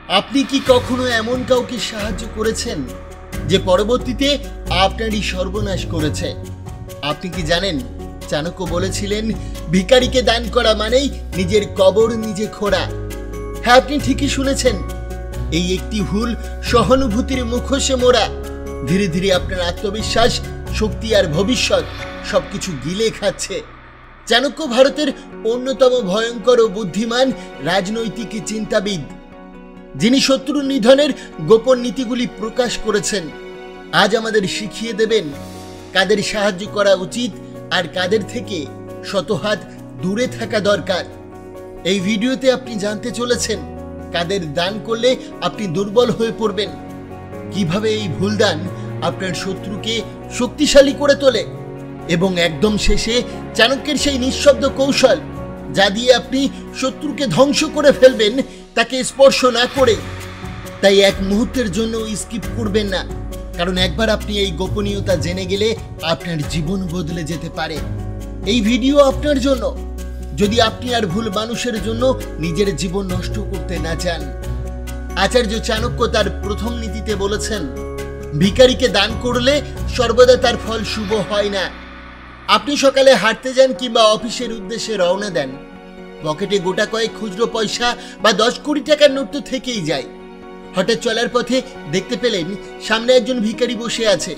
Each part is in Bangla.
আপনি কি কখনো এমন কাউকে সাহায্য করেছেন যে পরবর্তীতে আপনারই সর্বনাশ করেছে? আপনি কি জানেন চাণক্য বলেছিলেন, ভিখারিকে দান করা মানেই নিজের কবর নিজে খোঁড়া। হ্যাঁ, আপনি ঠিকই শুনেছেন। এই একটি ভুল সহানুভূতির মুখোশে মোড়া ধীরে ধীরে আপনার আত্মবিশ্বাস, শক্তি আর ভবিষ্যৎ সবকিছু গিলে খাচ্ছে। চাণক্য ভারতের অন্যতম ভয়ঙ্কর ও বুদ্ধিমান রাজনৈতিক চিন্তাবিদ, যিনি শত্রু নিধনের গোপন নীতিগুলি প্রকাশ করেছেন। আজ আমাদের শিখিয়ে দেবেন কাদের সাহায্য করা উচিত আর কাদের থেকে শতহাত দূরে থাকা দরকার। এই ভিডিওতে আপনি জানতে চলেছেন কাদের দান করলে আপনি দুর্বল হয়ে পড়বেন, কিভাবে এই ভুল দান আপনার শত্রুকে শক্তিশালী করে তোলে, এবং একদম শেষে চাণক্যের সেই নিঃশব্দ কৌশল যা দিয়ে আপনি শত্রুকে ধ্বংস করে ফেলবেন তাকে স্পর্শ না করে। তাই এক মুহূর্তের জন্য স্কিপ করবেন না, কারণ একবার আপনি এই গোপনীয়তা জেনে গেলে আপনার জীবন বদলে যেতে পারে। এই ভিডিও আপনার জন্য, যদি আপনি আর ভুল মানুষের জন্য নিজের জীবন নষ্ট করতে না চান। আচার্য চাণক্য তার প্রথম নীতিতে বলেছেন, ভিখারিকে দান করলে সর্বদা তার ফল শুভ হয় না। আপনি সকালে হাঁটতে যান কিংবা অফিসের উদ্দেশ্যে রওনা দেন, পকেটে গোটা কয়েক খুচরো পয়সা বা 10-20 টাকার নোট তো থেকেই যায়। হঠাৎ চলার পথে দেখতে পেলেন সামনে একজন ভিখারি বসে আছে,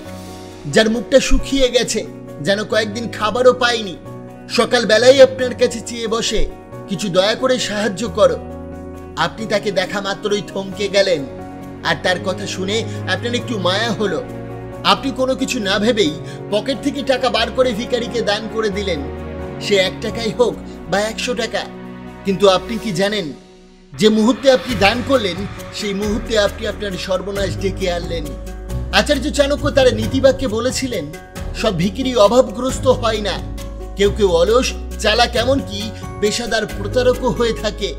যার মুখটা শুকিয়ে গেছে, যেন কয়েকদিন খাবারও পায়নি। সকালবেলায় আপনার কাছে চেয়ে বসে, কিছু দয়া করে সাহায্য করো। আপনি তাকে দেখা মাত্রই থমকে গেলেন, আর তার কথা শুনে আপনার একটু মায়া হলো। আপনি কোনো কিছু না ভেবেই পকেট থেকে টাকা বার করে ভিখারিকে দান করে দিলেন, সে 1 টাকাই হোক বা 100 টাকা। কিন্তু আপনি কি জানেন, যে মুহূর্তে আপনি দান করলেন সেই মুহূর্তে আপনি আপনার সর্বনাশ ডেকে আনলেন। আচার্য চাণক্য তার নীতিবাক্যে বলেছিলেন, সব ভিখারি অভাবগ্রস্ত হয় না, কেউ কেউ অলস, চালাক, এমনকি পেশাদার প্রতারকও হয়ে থাকে।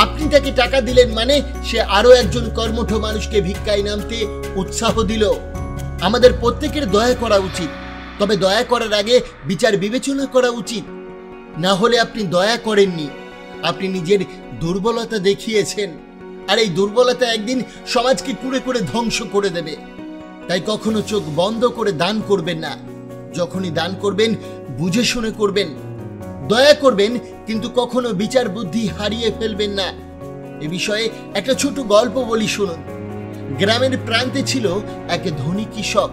আপনি তাকে টাকা দিলেন মানে সে আরো একজন কর্মঠ মানুষকে ভিক্ষায় নামতে উৎসাহ দিল। আমাদের প্রত্যেকের দয়া করা উচিত, তবে দয়া করার আগে বিচার বিবেচনা করা উচিত। না হলে আপনি দয়া করেননি, আপনি নিজের দুর্বলতা দেখিয়েছেন, আর এই দুর্বলতা একদিন সমাজকে কুড়ে কুড়ে ধ্বংস করে দেবে। তাই কখনো চোখ বন্ধ করে দান করবেন না। যখনই দান করবেন বুঝে শুনে করবেন, দয়া করবেন, কিন্তু কখনো বিচার বুদ্ধি হারিয়ে ফেলবেন না। এ বিষয়ে একটা ছোট গল্প বলি, শুনুন। গ্রামের প্রান্তে ছিল এক ধনী কৃষক,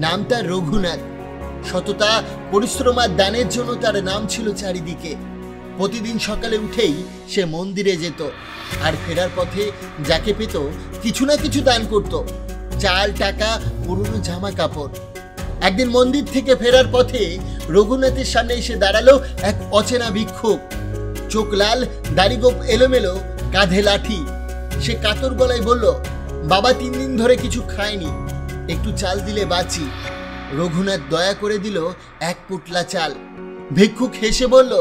নাম তার রঘুনাথ। সততা, পরিশ্রম আর দানের জন্য তার নাম ছিল চারিদিকে। প্রতিদিন সকালে উঠেই সে মন্দিরে যেত, আর ফেরার পথে যাকে পেত কিছু না কিছু দান করত, চাল, টাকা, পুরনো জামা কাপড়। একদিন মন্দির থেকে ফেরার পথে রঘুনাথের সামনে এসে দাঁড়ালো এক অচেনা ভিক্ষুক। চোখ লাল, দাড়িগোঁফ এলোমেলো, কাঁধে লাঠি। সে কাতর গলায় বলল, বাবা 3 দিন ধরে কিছু খায়নি, একটু চাল দিলে বাঁচি। রঘুনাথ দয়া করে দিল 1 পুটলা চাল। ভিক্ষুক হেসে বলল,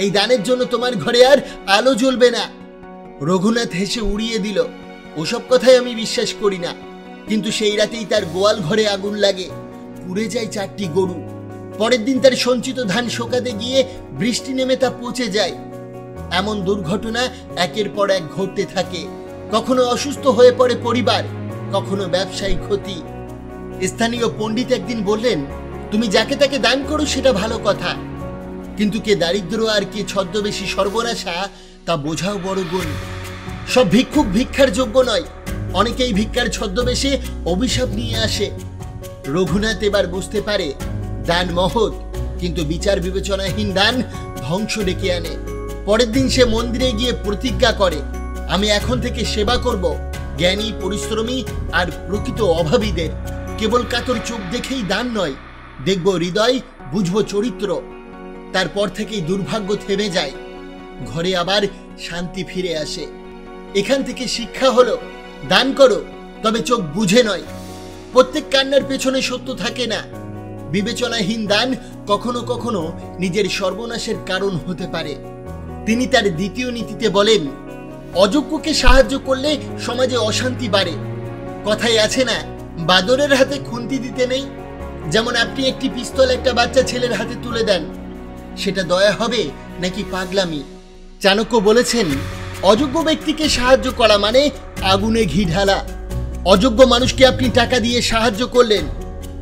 এই দানের জন্য তোমার ঘরে আর আলো জ্বলবে না। রঘুনাথ হেসে উড়িয়ে দিল, ওসব কথাই আমি বিশ্বাস করি না। কিন্তু সেই রাতেই তার গোয়াল ঘরে আগুন লাগে, পুড়ে যায় 4টি গরু। পরের দিন তার সঞ্চিত ধান শোকাতে গিয়ে বৃষ্টি নেমে তা পচে যায়। এমন দুর্ঘটনা একের পর এক ঘটতে থাকে। কখনো অসুস্থ হয়ে পড়ে পরিবার, কখনো ব্যবসায়ী ক্ষতি। স্থানীয় পণ্ডিত একদিন বললেন, তুমি যাকে তাকে দান করো সেটা ভালো কথা, কিন্তু কে দারিদ্র আর কে ছদ্মবেশী সর্বনাশা তা বোঝাও বড় গুণ। সব ভিক্ষুক ভিক্ষার যোগ্য নয়, অনেকেই ভিক্ষার ছদ্মবেশে অভিশাপ নিয়ে আসে। রঘুনাথ এবার বুঝতে পারে দান মহৎ, কিন্তু বিচার বিবেচনাহীন দান ধ্বংস ডেকে আনে। পরের দিন সে মন্দিরে গিয়ে প্রতিজ্ঞা করে, আমি এখন থেকে সেবা করব জ্ঞানী, পরিশ্রমী আর প্রকৃত অভাবীদের। কেবল কাতর চোখ দেখেই দান নয়, দেখব হৃদয়, বুঝব চরিত্র। তারপর থেকেই দুর্ভাগ্য থেমে যায়, ঘরে আবার শান্তি ফিরে আসে। এখান থেকে শিক্ষা হলো, দান করো, তবে চোখ বুঝে নয়। প্রত্যেক কান্নার পেছনে সত্য থাকে না। বিবেচনাহীন দান কখনো কখনো নিজের সর্বনাশের কারণ হতে পারে। তিনি তার দ্বিতীয় নীতিতে বলেন, অযোগ্যকে সাহায্য করলে সমাজে অশান্তি বাড়ে। কথায় আছে না, বাদরের হাতে খুন্তি দিতে নেই। যেমন আপনি একটি পিস্তল একটা বাচ্চা ছেলের হাতে তুলে দেন, সেটা দয়া হবে নাকি পাগলামি? চাণক্য বলেছেন, অযোগ্য ব্যক্তিকে সাহায্য করা মানে আগুনে ঘি ঢালা। অযোগ্য মানুষকে আপনি টাকা দিয়ে সাহায্য করলেন,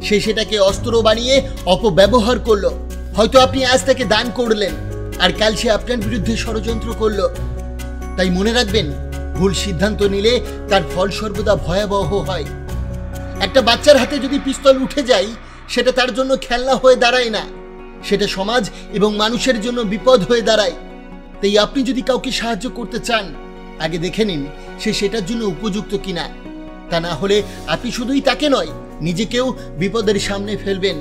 সে সেটাকে অস্ত্র বানিয়ে অপব্যবহার করলো। হয়তো আপনি আজ তাকে দান করলেন, আর কাল সে আপনার বিরুদ্ধে ষড়যন্ত্র করলো। তাই মনে রাখবেন, ভুল সিদ্ধান্ত নিলে তার ফল সর্বদা ভয়াবহ হয়। একটা বাচ্চার হাতে যদি পিস্তল উঠে যায়, সেটা তার জন্য খেলনা হয়ে দাঁড়ায় না, সেটা সমাজ এবং মানুষের জন্য বিপদ হয়ে দাঁড়ায়। তাই আপনি যদি কাউকে সাহায্য করতে চান, আগে দেখে নিন সে সেটার জন্য উপযুক্ত কিনা। তা না হলে আপনি শুধুই তাকে নয়, নিজেকেও বিপদের সামনে ফেলবেন।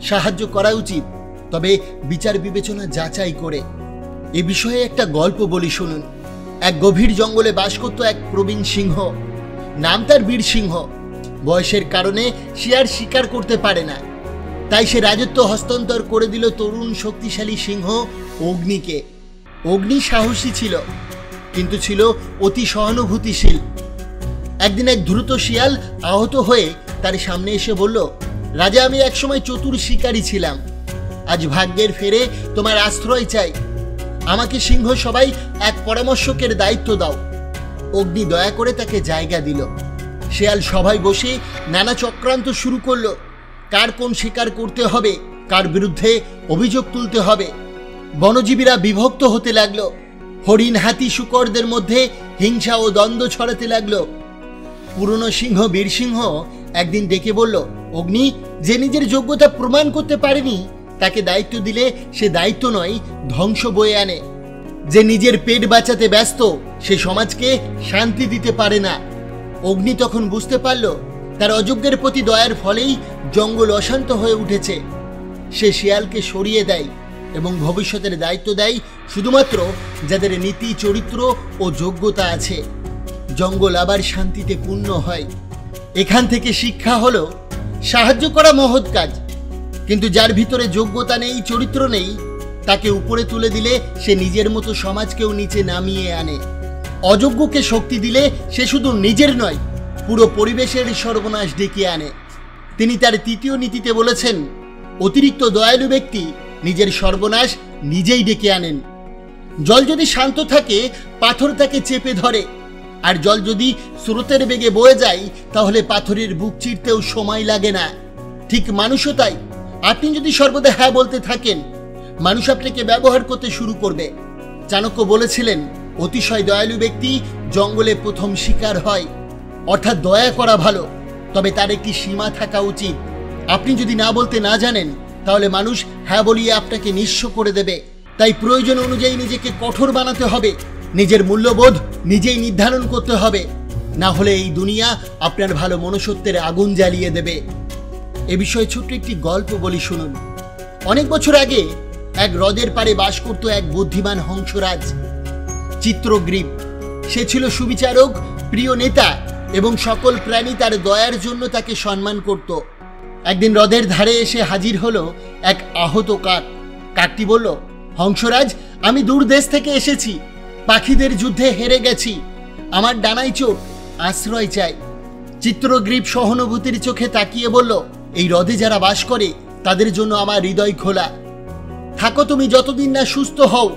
সাহায্য করা উচিত, তবে বিচার বিবেচনা যাচাই করে। এ বিষয়ে একটা গল্প বলি, শুনুন। এক গভীর জঙ্গলে বাস করত এক প্রবীণ সিংহ। নাম তার বীর সিংহ। বয়সের কারণে সে আর শিকার করতে পারে না, তাই সে রাজত্ব হস্তান্তর করে দিল তরুণ শক্তিশালী সিংহ অগ্নিকে। অগ্নি সাহসী ছিল, কিন্তু ছিল অতি সহানুভূতিশীল। একদিন এক দ্রুত শিয়াল আহত হয়ে তার সামনে এসে বলল, রাজা, আমি একসময় চতুর শিকারী ছিলাম। আজ ভাগ্যের ফেরে তোমার আশ্রয় চাই। আমাকে সিংহ সবাই এক পরামর্শকের দায়িত্ব দাও। অগ্নি দয়া করে তাকে জায়গা দিল। শিয়াল সভায় বসে নানা চক্রান্ত শুরু করলো। কার কোন শিকার করতে হবে, কার বিরুদ্ধে অভিযোগ তুলতে হবে। বনজীবীরা বিভক্ত হতে লাগলো। হরিণ, হাতি, শূকরদের মধ্যে হিংসা ও দ্বন্দ্ব ছড়াতে লাগলো। পুরনো সিংহ বীর সিংহ একদিন ডেকে বলল, অগ্নি, যে নিজের যোগ্যতা প্রমাণ করতে পারেনি, তাকে দায়িত্ব দিলে সে দায়িত্ব নয়, ধ্বংস বয়ে আনে। যে নিজের পেট বাঁচাতে ব্যস্ত, সে সমাজকে শান্তি দিতে পারে না। অগ্নি তখন বুঝতে পারল, তার অযোগ্যের প্রতি দয়ার ফলেই জঙ্গল অশান্ত হয়ে উঠেছে। সে শিয়ালকে সরিয়ে দেয় এবং ভবিষ্যতের দায়িত্ব দেয় শুধুমাত্র যাদের নীতি, চরিত্র ও যোগ্যতা আছে। জঙ্গল আবার শান্তিতে পূর্ণ হয়। এখান থেকে শিক্ষা হলো, সাহায্য করা মহৎ কাজ, কিন্তু যার ভিতরে যোগ্যতা নেই, চরিত্র নেই, তাকে উপরে তুলে দিলে সে নিজের মতো সমাজকেও নিচে নামিয়ে আনে। অযোগ্যকে শক্তি দিলে সে শুধু নিজের নয়, পুরো পরিবেশের সর্বনাশ ডেকে আনে। তিনি তার তৃতীয় নীতিতে বলেছেন, অতিরিক্ত দয়ালু ব্যক্তি নিজের সর্বনাশ নিজেই ডেকে আনেন। জল যদি শান্ত থাকে, পাথর তাকে চেপে ধরে, আর জল যদি স্রোতের বেগে বয়ে যায়, তাহলে পাথরের বুক চিরতেও সময় লাগে না। ঠিক মানুষও তাই। আপনি যদি সর্বদা হ্যাঁ বলতে থাকেন, মানুষ আপনাকে ব্যবহার করতে শুরু করবে। চাণক্য বলেছিলেন, অতিশয় দয়ালু ব্যক্তি জঙ্গলে প্রথম শিকার হয়। অর্থাৎ দয়া করা ভালো, তবে তার একটি সীমা থাকা উচিত। আপনি যদি না বলতে না জানেন, তাহলে মানুষ হ্যাঁ বলিয়ে আপনাকে নিঃস্ব করে দেবে। তাই প্রয়োজন অনুযায়ী নিজেকে কঠোর বানাতে হবে। নিজের মূল্যবোধ নিজেই নির্ধারণ করতে হবে, না হলে এই দুনিয়া আপনার ভালো মনুষ্যত্বের আগুন জ্বালিয়ে দেবে। এ বিষয়ে ছোট্ট একটি গল্প বলি, শুনুন। অনেক বছর আগে এক হ্রদের পাড়ে বাস করত এক বুদ্ধিমান হংসরাজ, চিত্রগ্রীব। সে ছিল সুবিচারক, প্রিয় নেতা, এবং সকল প্রাণী তার দয়ার জন্য তাকে সম্মান করত। একদিন হ্রদের ধারে এসে হাজির হলো এক আহত কাক। কাকটি বলল, হংসরাজ, আমি দূর দেশ থেকে এসেছি, পাখিদের যুদ্ধে হেরে গেছি, আমার ডানায় চোট, আশ্রয় চাই। চিত্রগ্রীব সহানুভূতির চোখে তাকিয়ে বলল, এই হ্রদে যারা বাস করে তাদের জন্য আমার হৃদয় খোলা। থাকো তুমি যতদিন না সুস্থ হও।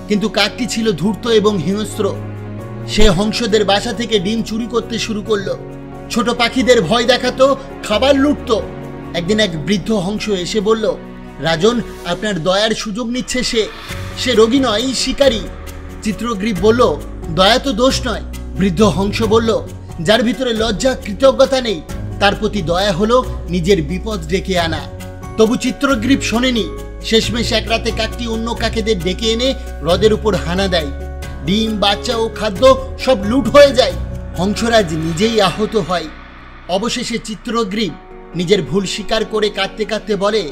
কিন্তু কাকটি ছিল ধূর্ত এবং হিংস্র। সে হংসদের বাসা থেকে ডিম চুরি করতে শুরু করলো। ছোট পাখিদের ভয় দেখাতো, খাবার লুটতো। একদিন এক বৃদ্ধ হংস এসে বলল, রাজন, আপনার দয়ার সুযোগ নিচ্ছে সে রোগী নয়, শিকারী। চিত্রগ্রীব বলল, দয়া তো দোষ নয়। বৃদ্ধ হংস বলল, যার ভিতরে লজ্জা, কৃতজ্ঞতা নেই, তার প্রতি দয়া হলো নিজের বিপদ ডেকে আনা। তবু চিত্রগ্রীব শোনেনি। শেষমেশ এক রাতে কাকটি অন্য কাকেদের ডেকে এনে হ্রদের উপর হানা দেয়। ডিম, বাচ্চা ও খাদ্য সব লুট হয়ে যায়। হংসরাজ নিজেই আহত হয়। অবশেষে চিত্রগ্রীব নিজের ভুল স্বীকার করে কাঁদতে কাঁদতে বলে,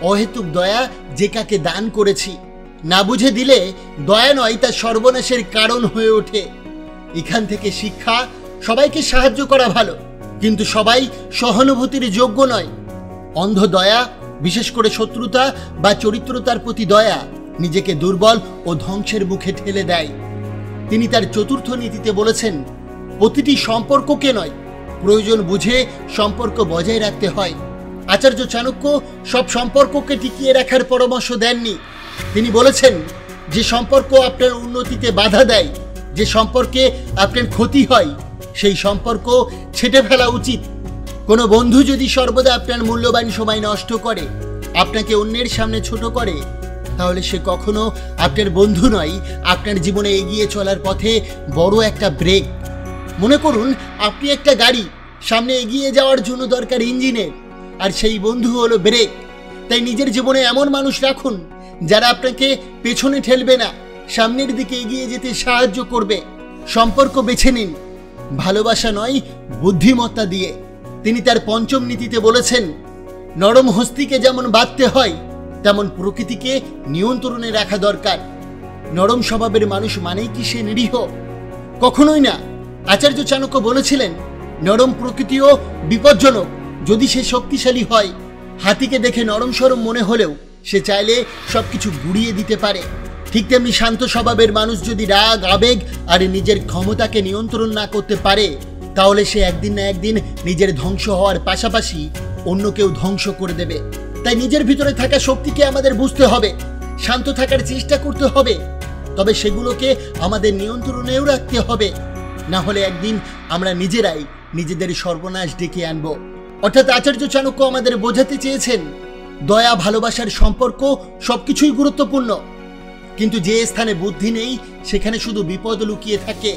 অহেতুক দয়া যে কাকে দান করেছি, না বুঝে দিলে দয়া নয়, তা সর্বনাশের কারণ হয়ে ওঠে। এখান থেকে শিক্ষা, সবাইকে সাহায্য করা ভালো, কিন্তু সবাই সহানুভূতির যোগ্য নয়। অন্ধ দয়া, বিশেষ করে শত্রুতা বা চরিত্রতার প্রতি দয়া, নিজেকে দুর্বল ও ধ্বংসের মুখে ঠেলে দেয়। তিনি তার চতুর্থ নীতিতে বলেছেন, প্রতিটি সম্পর্ককে নয়, প্রয়োজন বুঝে সম্পর্ক বজায় রাখতে হয়। আচার্য চাণক্য সব সম্পর্ককে টিকিয়ে রাখার পরামর্শ দেননি। তিনি বলেছেন, যে সম্পর্ক আপনার উন্নতিতে বাধা দেয় যে সম্পর্কে আপনার ক্ষতি হয় সেই সম্পর্ক ছেঁটে ফেলা উচিত। কোনো বন্ধু যদি সর্বদা আপনার মূল্যবান সময় নষ্ট করে, আপনাকে অন্যের সামনে ছোট করে, তাহলে সে কখনো আপনার বন্ধু নয়, আপনার জীবনে এগিয়ে চলার পথে বড় একটা ব্রেক। মনে করুন আপনি একটা গাড়ি, সামনে এগিয়ে যাওয়ার জন্য দরকার ইঞ্জিনের, আর সেই বন্ধু হলো ব্রেক। তাই নিজের জীবনে এমন মানুষ রাখুন যারা আপনাকে পেছনে ঠেলবে না, সামনের দিকে এগিয়ে যেতে সাহায্য করবে। সম্পর্ক বেছে নিন ভালোবাসা নয়, বুদ্ধিমত্তা দিয়ে। তিনি তার পঞ্চম নীতিতে বলেছেন, নরম হস্তিকে যেমন বাঁধতে হয় তেমন প্রকৃতিকে নিয়ন্ত্রণে রাখা দরকার। নরম স্বভাবের মানুষ মানেই কি সে নিরীহ? কখনোই না। আচার্য চাণক্য বলেছিলেন, নরম প্রকৃতিও বিপজ্জনক যদি সে শক্তিশালী হয়। হাতিকে দেখে নরম সরম মনে হলেও সে চাইলে সবকিছু গুড়িয়ে দিতে পারে। ঠিক তেমনি শান্ত স্বভাবের মানুষ যদি রাগ, আবেগ আর নিজের ক্ষমতাকে নিয়ন্ত্রণ না করতে পারে, তাহলে সে একদিন না একদিন নিজের ধ্বংস হওয়ার পাশাপাশি অন্যকেও ধ্বংস করে দেবে। তাই নিজের ভিতরে থাকা শক্তিকে আমাদের বুঝতে হবে, শান্ত থাকার চেষ্টা করতে হবে, তবে সেগুলোকে আমাদের নিয়ন্ত্রণেও রাখতে হবে। না হলে একদিন আমরা নিজেরাই নিজেদের সর্বনাশ ডেকে আনব। অর্থাৎ আচার্য চাণক্য আমাদের বোঝাতে চেয়েছেন, দয়া, ভালোবাসার সম্পর্ক সবকিছুই গুরুত্বপূর্ণ, কিন্তু যে স্থানে বুদ্ধি নেই সেখানে শুধু বিপদ লুকিয়ে থাকে।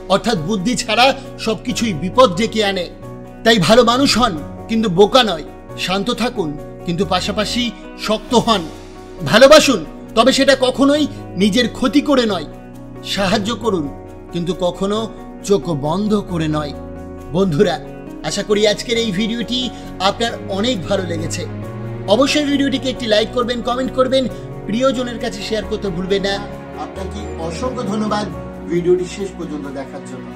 অর্থাৎ বুদ্ধি ছাড়া সবকিছুই বিপদ ডেকে আনে। তাই ভালো মানুষ হন কিন্তু বোকা নয়, শান্ত থাকুন কিন্তু পাশাপাশি শক্ত হন। ভালোবাসুন, তবে সেটা কখনোই নিজের ক্ষতি করে নয়। সাহায্য করুন কিন্তু কখনো চোখ বন্ধ করে নয়। বন্ধুরা, আশা করি আজকের এই ভিডিওটি আপনার অনেক ভালো লেগেছে। অবশ্যই ভিডিওটিকে একটি লাইক করবেন, কমেন্ট করবেন, প্রিয়জনের কাছে শেয়ার করতে ভুলবেন না। আপনাকে অসংখ্য ধন্যবাদ ভিডিওটি শেষ পর্যন্ত দেখার জন্য।